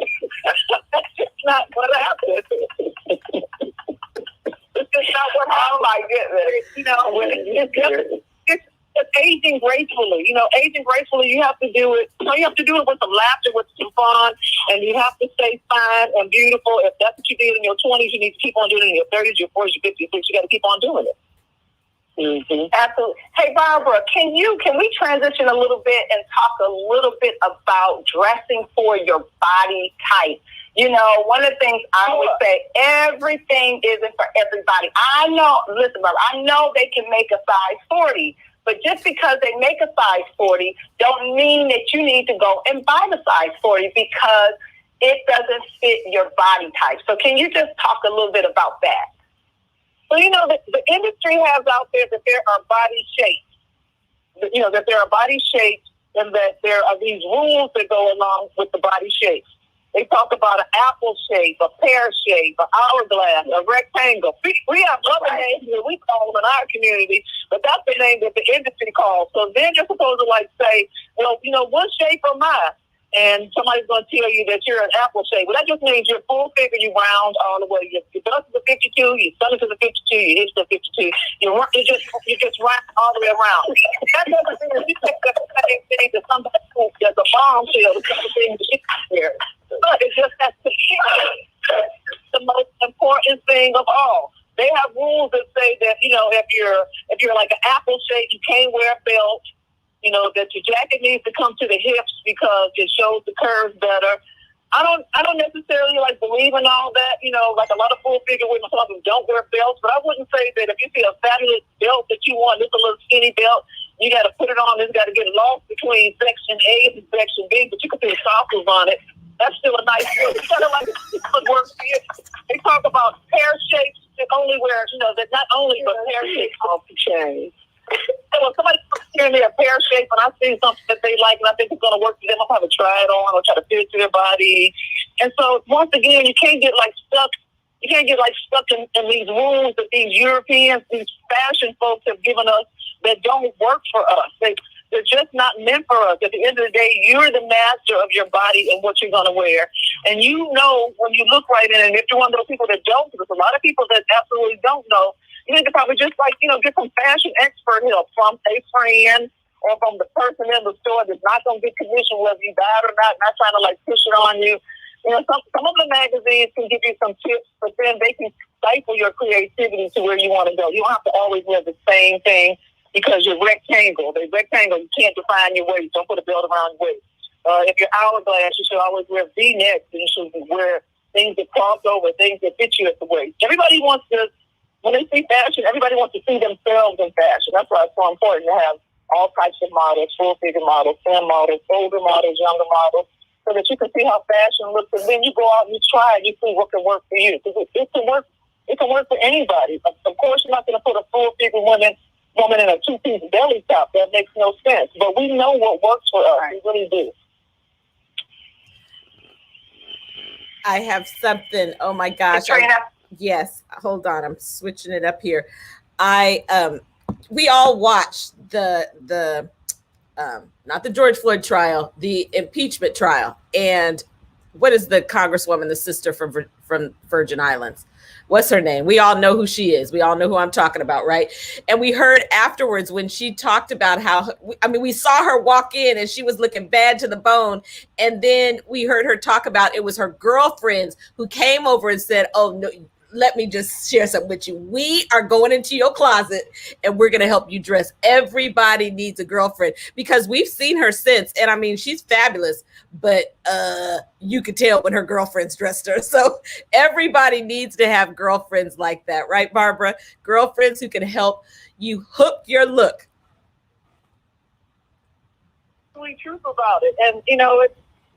that's just not what happened. just not what happens. Oh my goodness. You know, it's aging gracefully. You know, aging gracefully, you have to do it. You have to do it with some laughter, with some fun, and you have to stay fine and beautiful. If that's what you did in your 20s, you need to keep on doing it in your 30s, your 40s, your 50s, your 60s. You got to keep on doing it. Mm-hmm. Absolutely. Hey, Barbara, can we transition a little bit and talk a little bit about dressing for your body type? You know, one of the things I always say, everything isn't for everybody. I know, listen, Barbara, I know they can make a size 40, but just because they make a size 40 don't mean that you need to go and buy the size 40 because it doesn't fit your body type. So can you just talk a little bit about that? Well, you know, the industry has out there that there are body shapes. You know, that there are body shapes and that there are these rules that go along with the body shapes. They talk about an apple shape, a pear shape, an hourglass, a rectangle. We have other names that we call them in our community, but that's the name that the industry calls. So then you're supposed to like say, well, you know, what shape am I? And somebody's going to tell you that you're an apple shape. Well, that just means you're full figure, you round all the way. Your bust is a 52, your stomach is a 52, your hips are 52. You just round all the way around. That doesn't mean that you take the same thing to somebody who does a bombshell, the kind of thing that you there. But it's just that the most important thing of all. They have rules that say that, you know, if you're like an apple shape, you can't wear a belt. You know, that your jacket needs to come to the hips because it shows the curves better. I don't necessarily like believe in all that. You know, like a lot of full figure women don't wear belts, but I wouldn't say that if you see a fabulous belt that you want, just a little skinny belt, you got to put it on. It's got to get lost between section A and section B, but you can put sockles on it. That's still a nice look. It's kind of like it works for you. They talk about pear shapes that only wear, you know, that not only but pear shapes off the chain. So when somebody's hearing me a pear shape and I see something that they like and I think it's going to work for them, I'll probably try it on or try to fit it to their body. And so once again, you can't get like stuck. You can't get like stuck in these rules that these Europeans, these fashion folks have given us that don't work for us. They're just not meant for us. At the end of the day, you're the master of your body and what you're going to wear. And you know when you look right in it, and if you're one of those people that don't, because a lot of people that absolutely don't know, you need to probably just like, you know, get some fashion expert help from a friend or from the person in the store that's not going to get commission whether you buy it or not trying to like push it on you. You know, some of the magazines can give you some tips, but then they can stifle your creativity to where you want to go. You don't have to always wear the same thing because you're rectangle. The rectangle, you can't define your waist. Don't put a belt around your waist. If you're hourglass, you should always wear V-necks and you should wear things that cross over, things that fit you at the waist. Everybody wants to, when they see fashion, everybody wants to see themselves in fashion. That's why it's so important to have all types of models, full-figure models, thin models, older models, younger models, so that you can see how fashion looks. And then you go out and you try and you see what can work for you. Because it can work for anybody. Of course, you're not going to put a full-figure woman in a two-piece belly top. That makes no sense. But we know what works for us. We really do. I have something. Oh my gosh. Caterina? Yes. Hold on. I'm switching it up here. We all watched the not the George Floyd trial, the impeachment trial. And what is the congresswoman, the sister from Virgin Islands? What's her name? We all know who she is. We all know who I'm talking about, right? And we heard afterwards when she talked about how, we saw her walk in and she was looking bad to the bone. And then we heard her talk about it was her girlfriends who came over and said, oh, no, let me just share something with you. We are going into your closet and we're going to help you dress. Everybody needs a girlfriend because we've seen her since. And she's fabulous, but you could tell when her girlfriends dressed her. So everybody needs to have girlfriends like that. Right, Barbara? Girlfriends who can help you hook your look. Really truthful about it. And,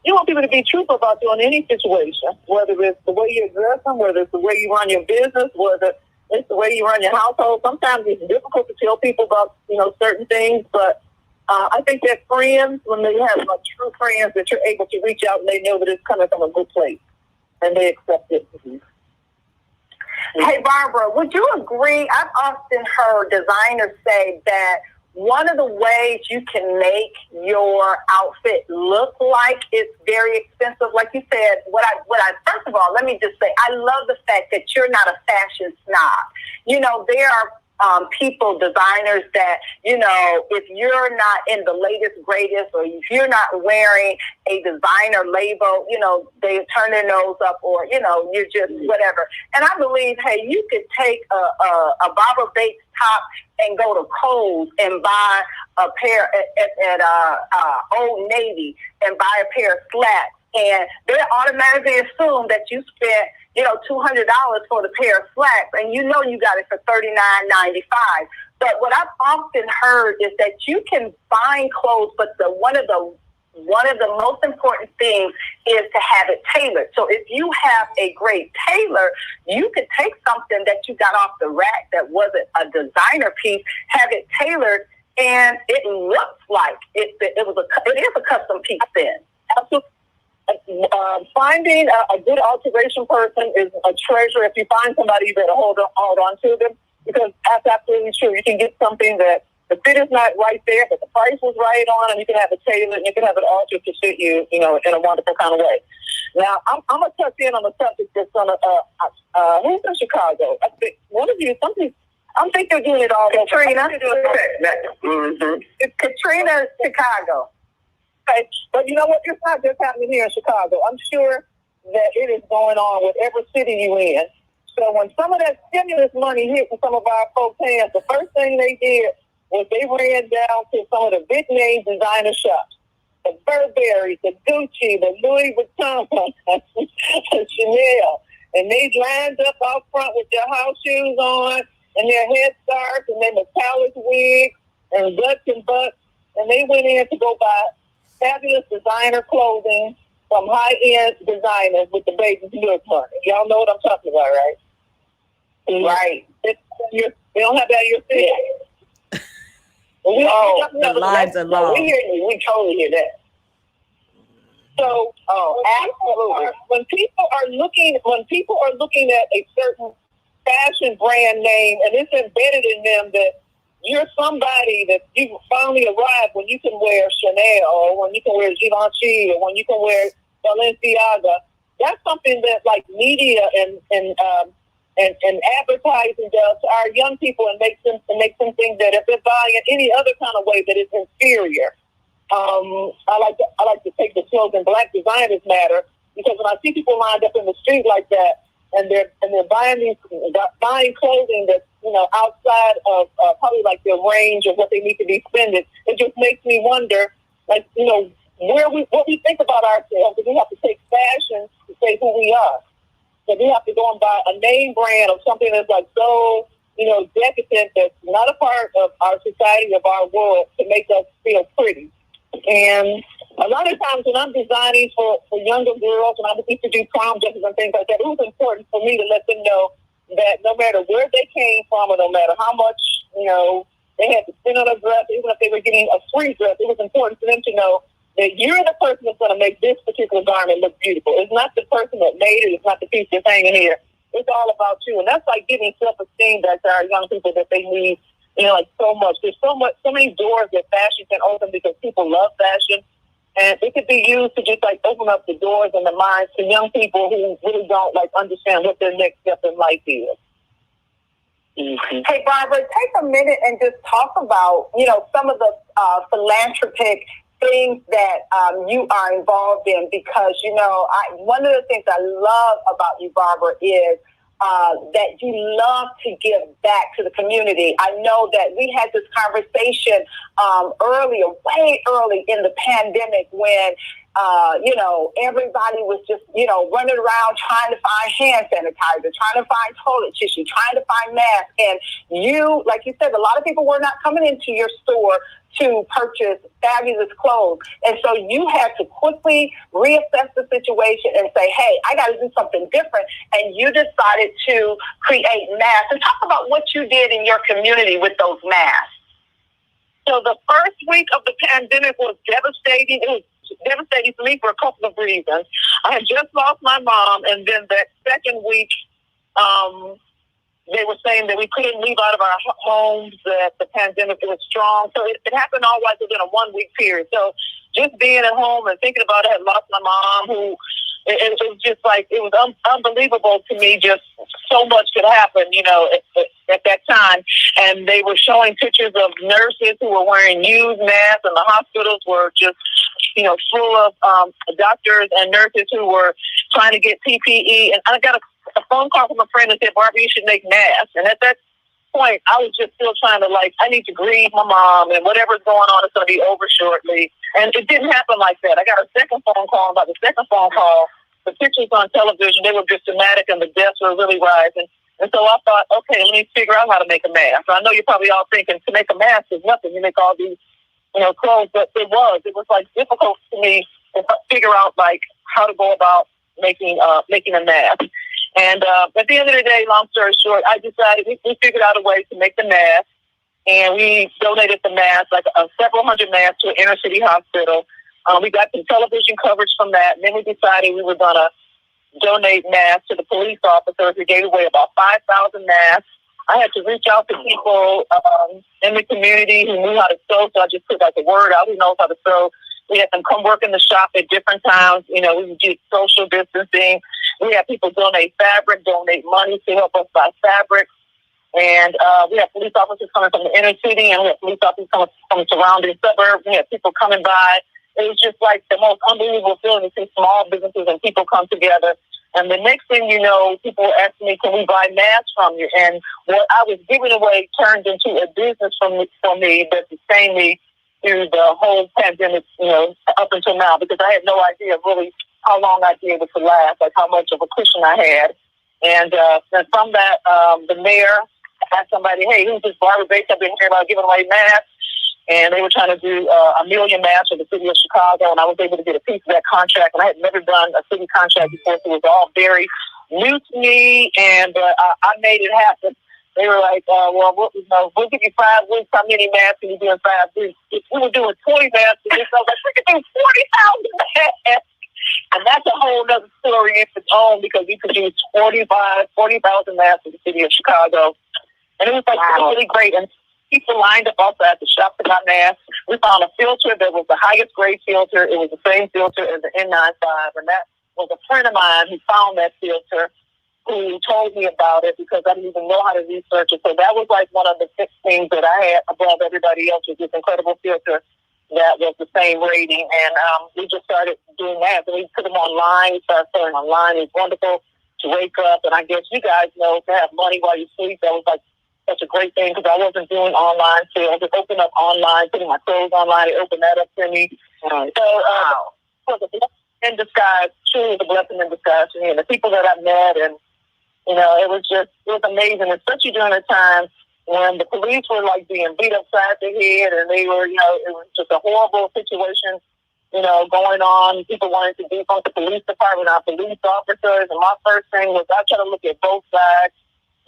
you want people to be truthful about you in any situation, whether it's the way you dress them, whether it's the way you run your business, whether it's the way you run your household. Sometimes it's difficult to tell people about, certain things, but I think that friends, when they have true friends, that you're able to reach out and they know that it's coming from a good place and they accept it. Hey, Barbara, would you agree? I've often heard designers say that one of the ways you can make your outfit look like it's very expensive, like you said, first of all, let me just say, I love the fact that you're not a fashion snob. You know, there are people, designers that, you know, if you're not in the latest, greatest, or if you're not wearing a designer label, you know, they turn their nose up, or, you know, you're just whatever. And I believe, hey, you could take a Barbara Bates top and go to Kohl's and buy a pair at Old Navy and buy a pair of slacks, and they automatically assume that you spent, you know, $200 for the pair of slacks, and you know you got it for $39.95. But what I've often heard is that you can find clothes, but one of the most important things is to have it tailored. So if you have a great tailor, you could take something that you got off the rack that wasn't a designer piece, have it tailored, and it looks like it is a custom piece then. Absolutely. Finding a good alteration person is a treasure. If you find somebody, you better hold on to them, because that's absolutely true. You can get something that the fit is not right there, but the price was right on, and you can have it tailored, and you can have it altered to fit you, you know, in a wonderful kind of way. Now, I'm going to touch in on the subject that's on who's in Chicago? I think one of you, I'm thinking you're doing it all. Caterina. Mm-hmm. It's Caterina, Chicago. Okay. But you know what? It's not just happening here in Chicago. I'm sure that it is going on whatever city you in. So when some of that stimulus money hit with some of our folks' hands, the first thing they did was they ran down to some of the big name designer shops. The Burberry, the Gucci, the Louis Vuitton, the Chanel. And they lined up out front with their house shoes on and their headscarves and their metallic wigs and guts and butts. And they went in to go buy fabulous designer clothing from high-end designers with the baby's look money. Y'all know what I'm talking about, right? Right. They don't have that in your city. The lines are long. We hear you. We totally hear that. So, absolutely. When people are looking at a certain fashion brand name, and it's embedded in them that you're somebody that you finally arrived when you can wear Chanel, or when you can wear Givenchy, or when you can wear Balenciaga. That's something that, like, media and advertising does to our young people, and makes them think that if they're buying it any other kind of way, that it's inferior. I like to take the slogan "Black Designers Matter," because when I see people lined up in the street like that, and they're buying clothing that's, you know, outside of probably like their range of what they need to be spending, it just makes me wonder, like, you know, what we think about ourselves. We have to take fashion to say who we are. So we have to go and buy a name brand of something that's like so, you know, decadent, that's not a part of our society, of our world, to make us feel pretty. And a lot of times when I'm designing for younger girls, and I used to do prom dresses and things like that, it was important for me to let them know that no matter where they came from, or no matter how much, you know, they had to spend on a dress, even if they were getting a free dress, it was important for them to know that you're the person that's going to make this particular garment look beautiful. It's not the person that made it. It's not the piece that's hanging here. It's all about you. And that's like giving self-esteem back to our young people that they need, you know, like so much. There's so many doors that fashion can open because people love fashion. And it could be used to just like open up the doors and the minds to young people who really don't like understand what their next step in life is. Mm-hmm. Hey, Barbara, take a minute and just talk about, you know, some of the philanthropic things that you are involved in, because, you know, one of the things I love about you, Barbara, is that you love to give back to the community. I know that we had this conversation earlier, way early in the pandemic, when you know, everybody was just, you know, running around trying to find hand sanitizer, trying to find toilet tissue, trying to find masks. And you, like you said, a lot of people were not coming into your store to purchase fabulous clothes. And so you had to quickly reassess the situation and say, hey, I got to do something different. And you decided to create masks. And talk about what you did in your community with those masks. So the first week of the pandemic was devastating. It was devastating for me for a couple of reasons. I had just lost my mom, and then that second week, they were saying that we couldn't leave out of our homes, that the pandemic was strong. So it happened all right within a 1 week period. So just being at home and thinking about it, I had lost my mom, who it was just like, it was unbelievable to me. Just so much could happen, you know, at that time. And they were showing pictures of nurses who were wearing used masks, and the hospitals were just, you know, full of doctors and nurses who were trying to get PPE. And I got a phone call from a friend that said, Barbara, you should make masks. And at that point, I was just still trying to, like, I need to grieve my mom, and whatever's going on is going to be over shortly. And it didn't happen like that. I got a second phone call. About the second phone call, the pictures on television, they were just dramatic, and the deaths were really rising. And so I thought, okay, let me figure out how to make a mask. I know you're probably all thinking, to make a mask is nothing. You make all these, you know, clothes. But it was like difficult to me to figure out, like, how to go about making a mask. And at the end of the day, long story short, I decided we figured out a way to make the mask, and we donated the mask, like several hundred masks, to an inner city hospital. We got some television coverage from that, and then we decided we were going to donate masks to the police officers. We gave away about 5,000 masks. I had to reach out to people in the community who knew how to sew, so I just put, like, the word out, who knows how to sew. We had them come work in the shop at different times. You know, we did social distancing. We had people donate fabric, donate money to help us buy fabric. And we had police officers coming from the inner city, and we had police officers coming from surrounding suburbs. We had people coming by. It was just like the most unbelievable feeling to see small businesses and people come together. And the next thing you know, people were asking me, can we buy masks from you? And what I was giving away turned into a business for me that sustained me through the whole pandemic, you know, up until now, because I had no idea really how long I'd be able to last, like how much of a cushion I had. And from that, the mayor asked somebody, hey, who's this Barbara Bates? I've been hearing about giving away masks. And they were trying to do 1 million masks for the city of Chicago, and I was able to get a piece of that contract. And I had never done a city contract before, so it was all very new to me, and I made it happen. They were like, we'll give you 5 weeks. How many masks can you do in 5 weeks? We were doing 20 masks, and I was like, we could do 40,000 masks. And that's a whole other story in its own, because we produced 40,000 masks in the city of Chicago. And it was like really great. And people lined up outside the shop to buy masks. We found a filter that was the highest grade filter. It was the same filter as the N95. And that was a friend of mine who found that filter, who told me about it, because I didn't even know how to research it. So that was like one of the 6 things that I had above everybody else, was this incredible filter that was the same rating. And we just started doing that. And we put them online. We started selling online. It's wonderful to wake up. And I guess you guys know, to have money while you sleep, that was like such a great thing, because I wasn't doing online sales. Just opened up online, putting my clothes online. It opened that up to me. So it was a blessing in disguise. Truly a blessing in disguise to me. And the people that I met, and you know, it was amazing, especially during a time when the police were like being beat upside the head, and they were, you know, it was just a horrible situation, you know, going on. People wanted to defund the police department, our police officers, and my first thing was I try to look at both sides,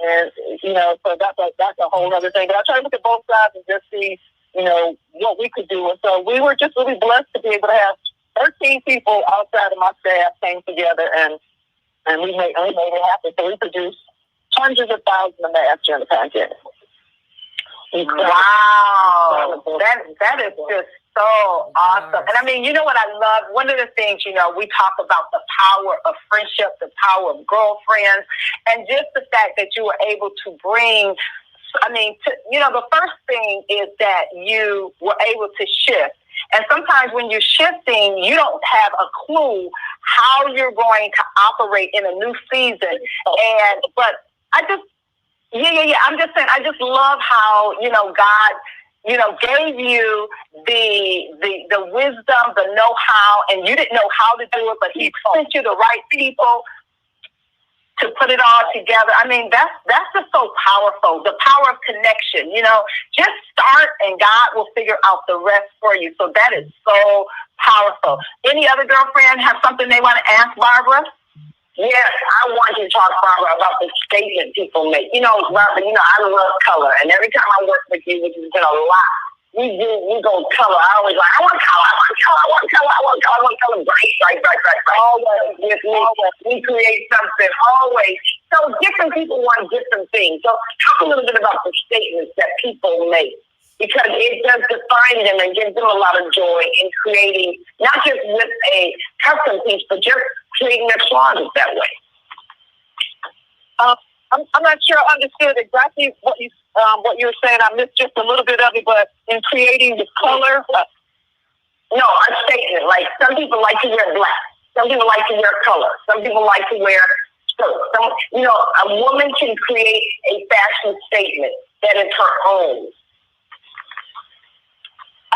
and you know, so that's a whole other thing. But I try to look at both sides and just see, you know, what we could do. And so we were just really blessed to be able to have 13 people outside of my staff came together, and we made it happen. So we produced hundreds of thousands of masks during the pandemic. Wow, that is just so awesome. And I mean, you know what I love? One of the things, you know, we talk about the power of friendship, the power of girlfriends, and just the fact that you were able to bring, I mean, you know, the first thing is that you were able to shift. And sometimes when you're shifting, you don't have a clue how you're going to operate in a new season. But I just, I'm just saying, I just love how, you know, God, you know, gave you the wisdom, the know-how, and you didn't know how to do it, but He sent you the right people to put it all together. I mean, that's just so powerful. The power of connection, you know, just start and God will figure out the rest for you. So that is so powerful. Any other girlfriend have something they want to ask Barbara? Yes, I want you to talk, Barbara, about the statement people make. You know, Barbara, you know, I love color. And every time I work with you, which has been a lot, we go color. I always like, I want color, bright. Always with me. We create something, always. So So different people want different things. So talk a little bit about the statements that people make, because it does define them and gives them a lot of joy in creating, not just with a custom piece, but just creating their closet that way. I'm not sure I understood exactly what you were saying. I missed just a little bit of it, but in creating the color. No, a statement. Like some people like to wear black. Some people like to wear color. Some people like to wear skirts. A woman can create a fashion statement that is her own.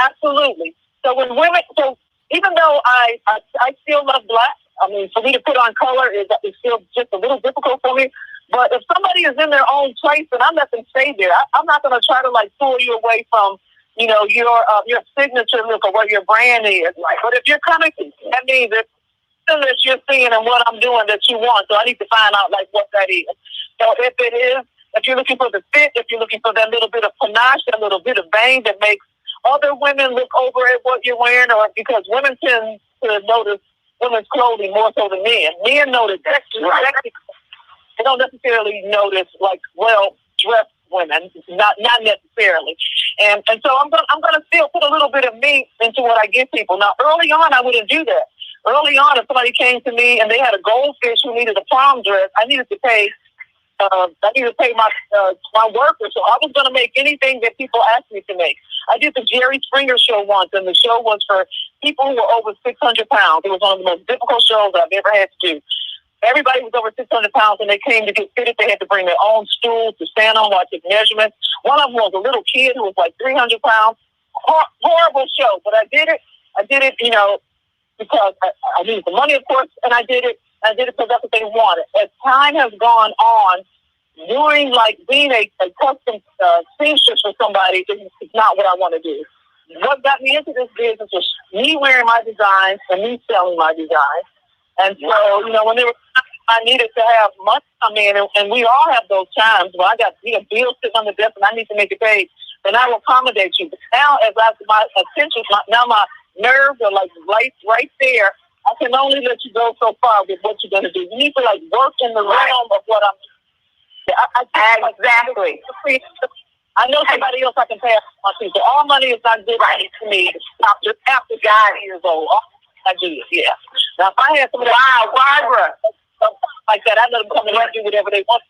Absolutely. So even though I still love black, I mean, for me to put on color is still just a little difficult for me. But if somebody is in their own place and I let them stay there, I'm not going to try to like pull you away from, your signature look or what your brand is. Like, but if you're coming, that means that you're seeing and what I'm doing that you want. So I need to find out like what that is. So if you're looking for the fit, if you're looking for that little bit of panache, that little bit of bang that makes other women look over at what you're wearing, or because women tend to notice women's clothing more so than men. Men notice that. They don't necessarily notice like well-dressed women, not necessarily. And so I'm gonna still put a little bit of me into what I give people. Now, early on, I wouldn't do that. Early on, if somebody came to me and they had a goldfish who needed a prom dress, I needed to pay my workers. So I was going to make anything that people asked me to make. I did the Jerry Springer show once, and the show was for people who were over 600 pounds. It was one of the most difficult shows I've ever had to do. Everybody was over 600 pounds, and they came to get fitted. They had to bring their own stool to stand on while I took measurements. One of them was a little kid who was like 300 pounds. Horrible show, but I did it, because I needed the money, of course, and I did it because that's what they wanted. As time has gone on, being a custom seamstress for somebody is not what I want to do. What got me into this business was me wearing my designs and me selling my designs. And so, when I needed to have money come in, and we all have those times where I got bills sitting on the desk and I need to make it paid, then I will accommodate you. But now, as my attention, my nerves are like right there. I can only let you go so far with what you're going to do. You need to work in the realm of what I'm. Exactly. I know somebody else I can pass on to. So all money is not good to me. Stop just after 5 years old. I do it. Yeah. Now if I had somebody Barbara, like that, I'd let them come and do whatever they want.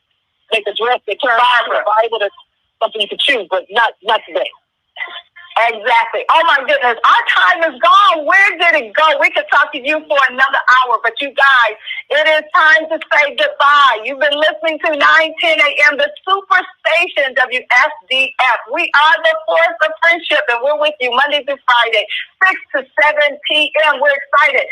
Make a dress, they turn the Bible, that's something you can choose, but not today. Exactly. Oh my goodness, our time is gone. Where did it go? We could talk to you for another hour, but you guys, it is time to say goodbye. You've been listening to 9:10 a.m. the Super Station WSDF. We are the force of friendship, and we're with you Monday through Friday, 6 to 7 p.m. We're excited.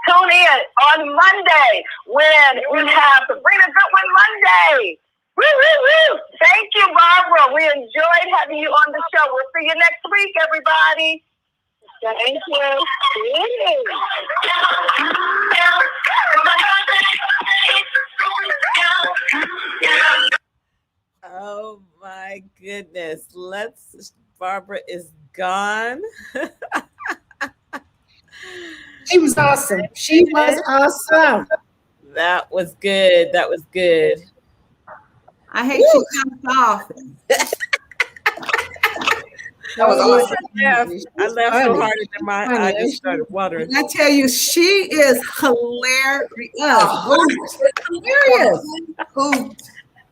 Tune in on Monday when we have Sabrina Goodwin Monday. Woo, woo, woo. Thank you, Barbara. We enjoyed having you on the show. We'll see you next week, everybody. Thank you. Oh my goodness. Barbara is gone. She was awesome. She was awesome. That was good. That was good. I hate she jumped off. That was awesome. I laughed so hard that my eye just started watering. And I tell you, she is hilarious. Hilarious.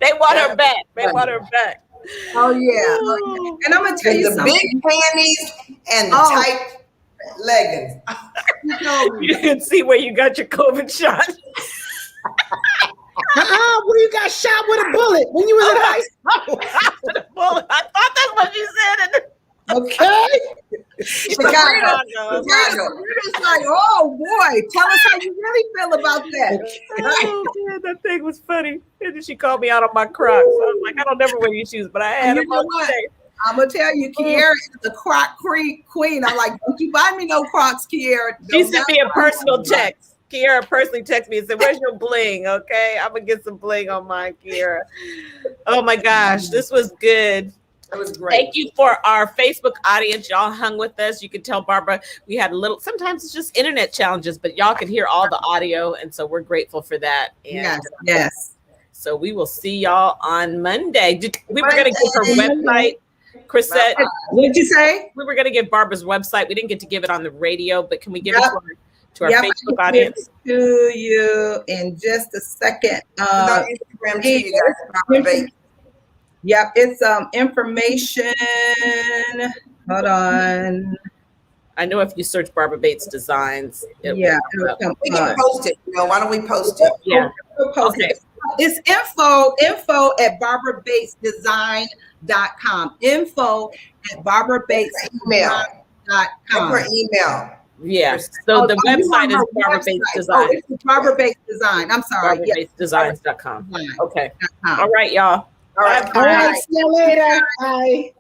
They want her back. They want her back. Oh yeah. And I'm gonna tell you the something. big panties and the tight leggings. You can see where you got your COVID shot. Where you got shot with a bullet when you was in high school. I thought that's what you said. Okay. Chicago. It's like, oh boy, tell us how you really feel about that. Oh man, that thing was funny. And then she called me out on my Crocs. I was like, I don't never wear these shoes, but I had them on today. I'm gonna tell you, Kiara is the Croc queen. I'm like, don't you buy me no Crocs, Kiara. She sent me a personal text. Kiara personally texted me and said, where's your bling? Okay, I'm gonna get some bling on mine, Kiara. Oh my gosh, this was good. It was great. Thank you for our Facebook audience. Y'all hung with us. You can tell Barbara we had sometimes it's just internet challenges, but y'all can hear all the audio. And so we're grateful for that. And yes. So we will see y'all on Monday. We were going to give her website, Crisette. What'd you say? We were going to give Barbara's website. We didn't get to give it on the radio, but can we give it to our Facebook I'll audience? give it to you in just a second. Instagram too, you guys. Barbara Bates. Yep, it's information. Hold on. I know if you search Barbara Bates Designs, It'll come we can post it. Why don't we post it? Yeah. We'll post it. It's info@barbarabatesdesign.com. info@barbarabatesdesign.com. Her email. Yeah. So the website is Barbara Bates Design. It's Barbara Bates Design. I'm sorry. BarbaraBatesDesigns.com. Okay. .com. All right, y'all. All right. All right, see you later. Bye.